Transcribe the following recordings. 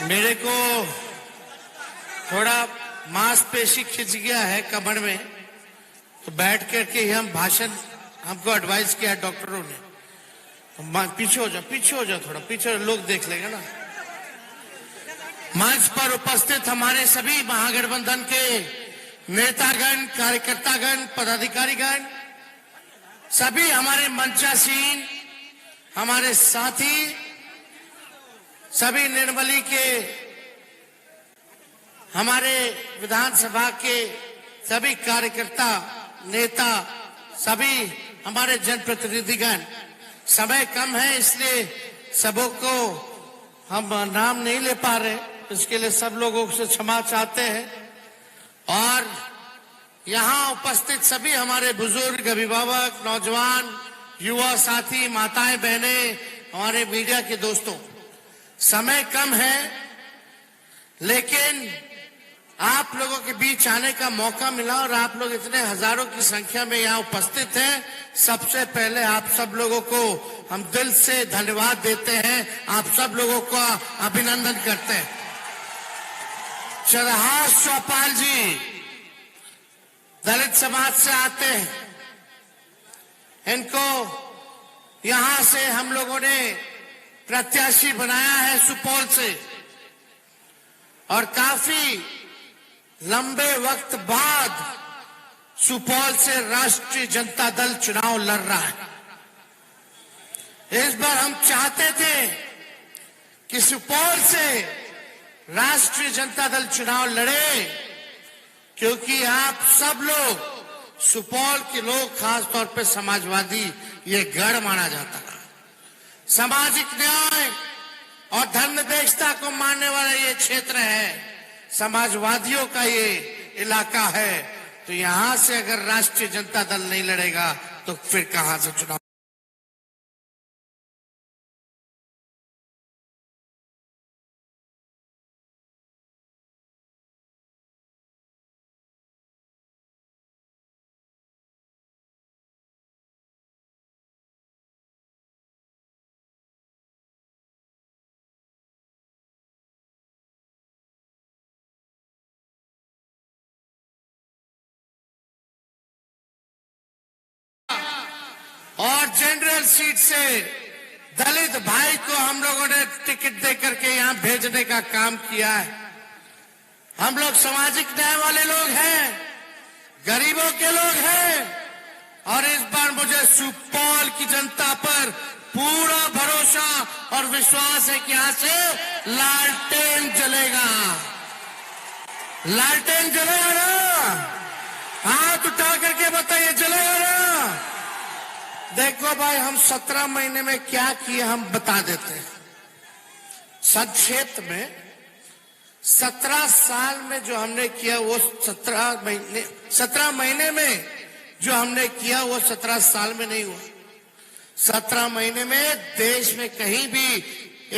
मेरे को थोड़ा मांसपेशी खिंच गया है कमर में, तो बैठ करके ही हम भाषण हमको एडवाइस किया डॉक्टरों ने। तो पीछे हो जाओ थोड़ा पीछे, लोग देख लेंगे ना। मंच पर उपस्थित हमारे सभी महागठबंधन के नेतागण, कार्यकर्तागण, पदाधिकारीगण, सभी हमारे मंचासीन, हमारे साथी, सभी निर्मली के, हमारे विधानसभा के सभी कार्यकर्ता, नेता, सभी हमारे जनप्रतिनिधिगण। समय कम है इसलिए सबों को हम नाम नहीं ले पा रहे, इसके लिए सब लोगों से क्षमा चाहते हैं। और यहाँ उपस्थित सभी हमारे बुजुर्ग, अभिभावक, नौजवान, युवा साथी, माताएं, बहनें, हमारे मीडिया के दोस्तों, समय कम है लेकिन आप लोगों के बीच आने का मौका मिला और आप लोग इतने हजारों की संख्या में यहाँ उपस्थित हैं। सबसे पहले आप सब लोगों को हम दिल से धन्यवाद देते हैं, आप सब लोगों का अभिनंदन करते हैं। चरहास चौपाल जी दलित समाज से आते हैं, इनको यहां से हम लोगों ने प्रत्याशी बनाया है सुपौल से, और काफी लंबे वक्त बाद सुपौल से राष्ट्रीय जनता दल चुनाव लड़ रहा है। इस बार हम चाहते थे कि सुपौल से राष्ट्रीय जनता दल चुनाव लड़े, क्योंकि आप सब लोग, सुपौल के लोग, खासतौर पे समाजवादी, ये गढ़ माना जाता है। सामाजिक न्याय और धर्मनिरपेक्षता को मानने वाला ये क्षेत्र है, समाजवादियों का ये इलाका है। तो यहां से अगर राष्ट्रीय जनता दल नहीं लड़ेगा तो फिर कहां से चुनाव? और जनरल सीट से दलित भाई को हम लोगों ने टिकट देकर के यहां भेजने का काम किया है। हम लोग सामाजिक न्याय वाले लोग हैं, गरीबों के लोग हैं, और इस बार मुझे सुपौल की जनता पर पूरा भरोसा और विश्वास है कि यहां से लालटेन जलेगा। लालटेन जलेगा ना? हाथ उठा करके बताइए, जलेगा ना? देखो भाई, हम 17 महीने में क्या किए हम बता देते हैं संक्षेप में। 17 साल में जो हमने किया वो 17 महीने में जो हमने किया वो 17 साल में नहीं हुआ। 17 महीने में देश में कहीं भी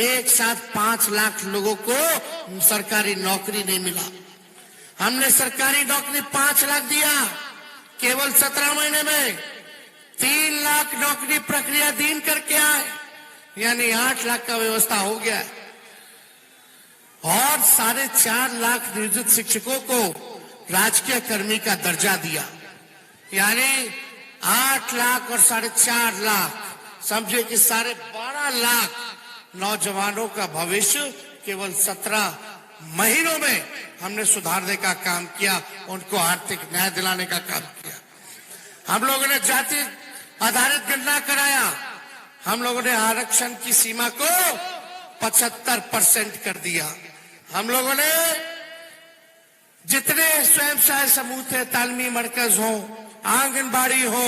एक साथ 5 लाख लोगों को सरकारी नौकरी नहीं मिला। हमने सरकारी नौकरी 5 लाख दिया केवल 17 महीने में। 3 लाख नौकरी प्रक्रियाधीन करके आए, यानी 8 लाख का व्यवस्था हो गया है। और 4.5 लाख नियोजित शिक्षकों को राजकीय कर्मी का दर्जा दिया, यानी 8 लाख और 4.5 लाख, समझे कि 12.5 लाख नौजवानों का भविष्य केवल 17 महीनों में हमने सुधारने का काम किया, उनको आर्थिक न्याय दिलाने का काम किया। हम लोगों ने जाति आधारित गणना कराया, हम लोगों ने आरक्षण की सीमा को 75% कर दिया। हम लोगों ने जितने स्वयं सहायता समूह थे, तालमी मरकज हो, आंगनबाड़ी हो,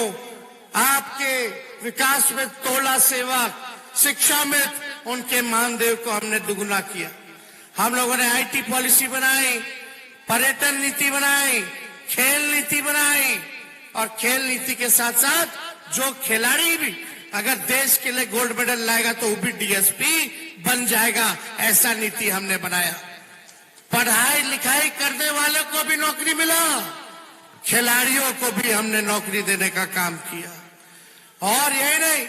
आपके विकास में तोला सेवक, शिक्षा में उनके मानदेय को हमने दुगुना किया। हम लोगों ने आईटी पॉलिसी बनाई, पर्यटन नीति बनाई, खेल नीति बनाई, और खेल नीति के साथ साथ जो खिलाड़ी भी अगर देश के लिए गोल्ड मेडल लाएगा तो वो भी डीएसपी बन जाएगा, ऐसा नीति हमने बनाया। पढ़ाई लिखाई करने वालों को भी नौकरी मिला, खिलाड़ियों को भी हमने नौकरी देने का काम किया। और यही नहीं,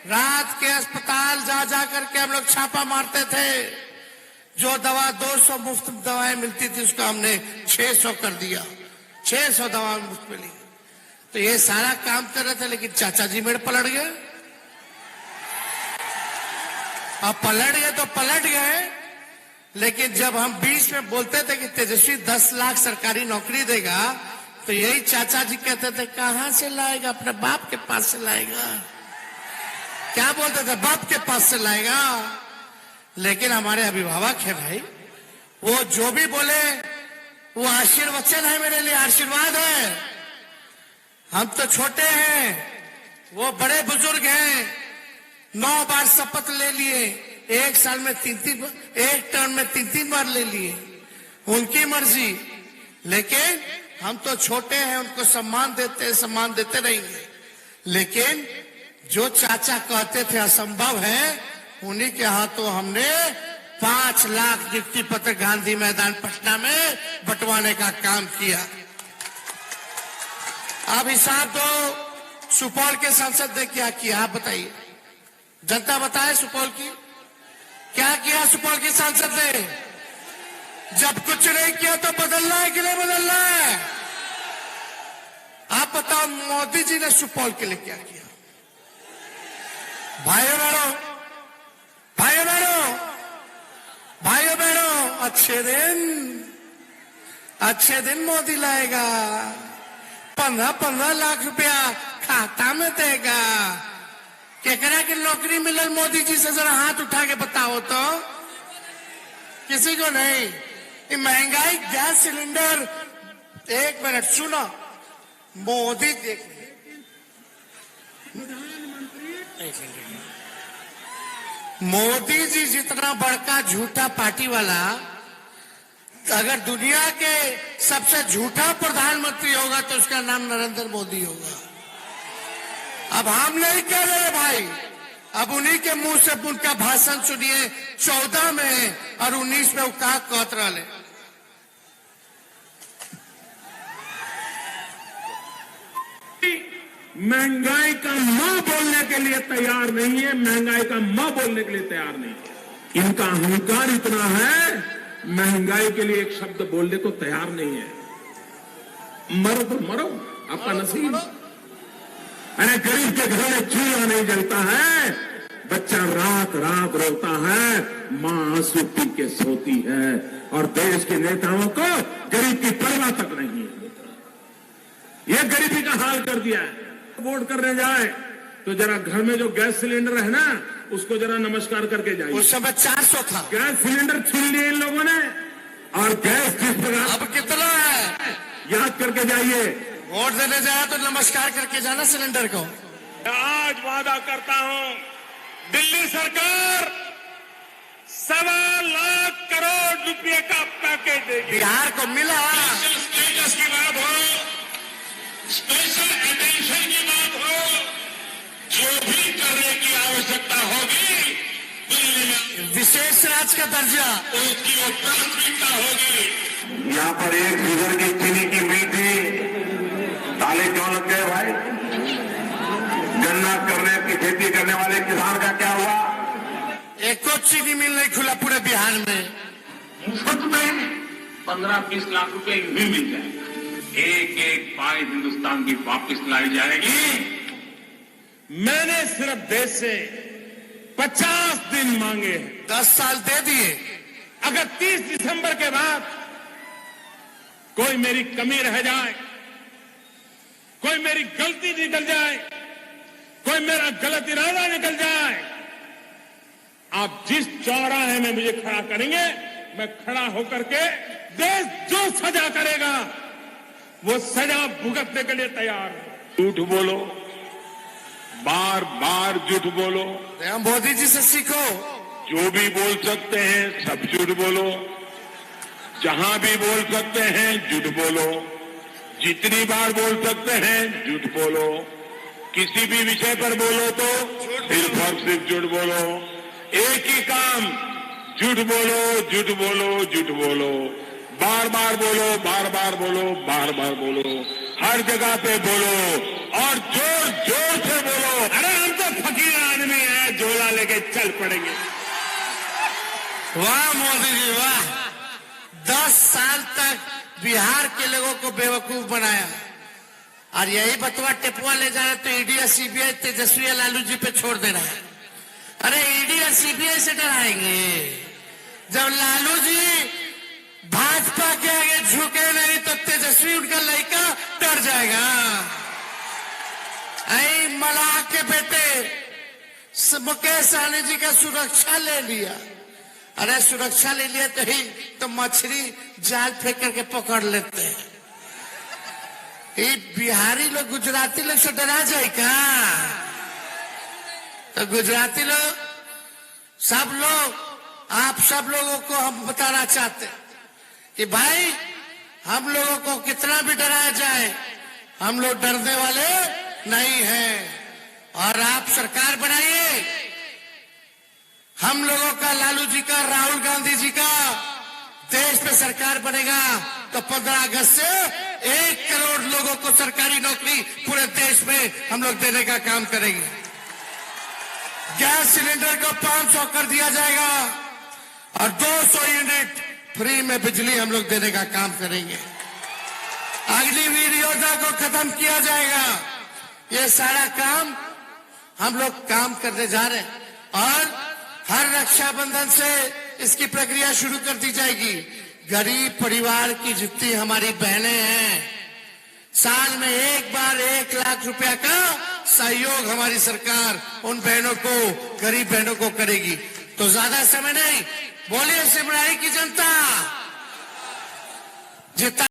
रात के अस्पताल जा करके हम लोग छापा मारते थे, जो दवा 200 मुफ्त दवाएं मिलती थी उसको हमने 600 कर दिया, 600 दवा मुफ्त मिली। तो ये सारा काम कर रहे थे, लेकिन चाचा जी मेरे पलट गए। अब पलट गए तो पलट गए, लेकिन जब हम बीच में बोलते थे कि तेजस्वी 10 लाख सरकारी नौकरी देगा, तो यही चाचा जी कहते थे कहां से लाएगा, अपने बाप के पास से लाएगा। क्या बोलते थे, बाप के पास से लाएगा। लेकिन हमारे अभिभावक है भाई, वो जो भी बोले वो आशीर्वचन है, मेरे लिए आशीर्वाद है। हम तो छोटे हैं, वो बड़े बुजुर्ग हैं, 9 बार शपथ ले लिए, एक साल में 3-3, एक टर्म में 3-3 बार ले लिए, उनकी मर्जी। लेकिन हम तो छोटे हैं, उनको सम्मान देते रहेंगे। लेकिन जो चाचा कहते थे असंभव है, उन्हीं के हाथों हमने 5 लाख नियुक्ति पत्र गांधी मैदान पटना में बंटवाने का काम किया। अब हिसाब दो, सुपौल के सांसद ने क्या किया, आप बताइए, जनता बताए सुपौल की क्या किया। सुपौल के सांसद ने जब कुछ नहीं किया तो बदलना है कि नहीं बदलना है, आप बताओ। मोदी जी ने सुपौल के लिए क्या किया। भाइयों बहनों, भाइयों बहनों, भाइयों बहनों, अच्छे दिन मोदी लाएगा, 15 लाख रुपया खाता में देगा। केकरा की नौकरी मिलल मोदी जी से जरा हाथ उठा के बताओ तो। किसी को नहीं। ये महंगाई, गैस सिलेंडर, 1 मिनट सुनो, मोदी देख, मोदी जी जितना बड़का झूठा पार्टी वाला, अगर दुनिया के सबसे झूठा प्रधानमंत्री होगा तो उसका नाम नरेंद्र मोदी होगा। अब हम नहीं कह रहे भाई, अब उन्हीं के मुंह से उनका भाषण सुनिए। 14 में और 19 में वो कहा कहत रहे, महंगाई का म बोलने के लिए तैयार नहीं है, महंगाई का म बोलने के लिए तैयार नहीं है। इनका अहंकार इतना है, महंगाई के लिए एक शब्द बोलने को तैयार नहीं है। मरो तो मरो, आपका नसीब। अरे गरीब के घर में चूल्हा नहीं जलता है, बच्चा रात रात रोता है, मां आंसू पी के सोती है, और देश के नेताओं को गरीब की परवाह तक नहीं है। यह गरीबी का हाल कर दिया है। वोट करने जाए तो जरा घर में जो गैस सिलेंडर है ना, उसको जरा नमस्कार करके जाइए। उस समय 400 था। गैस सिलेंडर छीन लिए इन लोगों ने, और गैस जिस प्रकार अब कितना है याद करके जाइए। वोट देने जाए तो नमस्कार करके जाना सिलेंडर को। आज वादा करता हूं, दिल्ली सरकार 1.25 लाख करोड़ रुपए का पैकेज देगी। बिहार को मिला। स्टेटस की बात हो, स्पेशल अटेंशन की बात हो, जो भी करने की आवश्यकता होगी दिल्ली में विशेष राज्य का दर्जा, उसकी वो प्राथमिकता होगी। यहाँ पर एक फिगर की चीनी की मिल थी, ताले क्यों लग गए भाई? गन्ना की खेती करने वाले किसान का क्या हुआ? एक को चीनी मिल नहीं खुला पूरे बिहार में। मुफ्त में 15-20 लाख रुपए यूं ही मिल जाएगा। एक एक पाई हिंदुस्तान की वापस लाई जाएगी। मैंने सिर्फ देश से 50 दिन मांगे हैं। 10 साल दे दिए। अगर 30 दिसंबर के बाद कोई मेरी कमी रह जाए, कोई मेरी गलती निकल जाए, कोई मेरा गलत इरादा निकल जाए, आप जिस चौराहे में मुझे खड़ा करेंगे, मैं खड़ा होकर के देश जो सजा करेगा वो सजा भुगतने के लिए तैयार हूं। झूठ बोलो, बार बार झूठ बोलो। मोदी जी से सीखो। जो भी बोल सकते हैं सब झूठ बोलो, जहां भी बोल सकते हैं झूठ बोलो, जितनी बार बोल सकते हैं झूठ बोलो, किसी भी विषय पर बोलो तो सिर्फ और सिर्फ झूठ बोलो। एक ही काम, झूठ बोलो, झूठ बोलो, झूठ बोलो, बार बार बोलो, बार बार बोलो, बार बार बोलो, हर जगह पे बोलो और जोर जोर से बोलो। अरे हम तो फकीर आदमी हैं, झोला लेके चल पड़ेंगे। वाह मोदी जी वाह। 10 साल तक बिहार के लोगों को बेवकूफ बनाया और यही बतवा टिपुआ ले जा रहे तो ईडी और सीबीआई तेजस्वी और लालू जी पे छोड़ दे रहा है। अरे ईडी और सीबीआई से डराएंगे जब लालू जी भाजपा के आगे झुके नहीं तो तेजस्वी उनका लड़का डर जाएगा। ऐ मलाह के बेटे मुकेश सहनी जी का सुरक्षा ले लिया। अरे सुरक्षा ले लिया तो मछली जाल फेंक करके पकड़ लेते हैं। ये बिहारी लोग गुजराती लोग से डरा जाए क्या? तो गुजराती लोग सब लोग आप सब लोगों को हम बताना चाहते हैं कि भाई हम लोगों को कितना भी डराया जाए हम लोग डरने वाले नहीं हैं। और आप सरकार बनाइए, हम लोगों का लालू जी का राहुल गांधी जी का देश में सरकार बनेगा तो 15 अगस्त से 1 करोड़ लोगों को सरकारी नौकरी पूरे देश में हम लोग देने का काम करेंगे। गैस सिलेंडर को 500 कर दिया जाएगा और 200 यूनिट फ्री में बिजली हम लोग देने का काम करेंगे। अग्निवीर योजना को खत्म किया जाएगा। ये सारा काम हम लोग काम करने जा रहे हैं और हर रक्षाबंधन से इसकी प्रक्रिया शुरू कर दी जाएगी। गरीब परिवार की जितनी हमारी बहनें हैं साल में एक बार 1 लाख रुपया का सहयोग हमारी सरकार उन बहनों को गरीब बहनों को करेगी। तो ज्यादा समय नहीं, बोलिए सिमराही की जनता जितना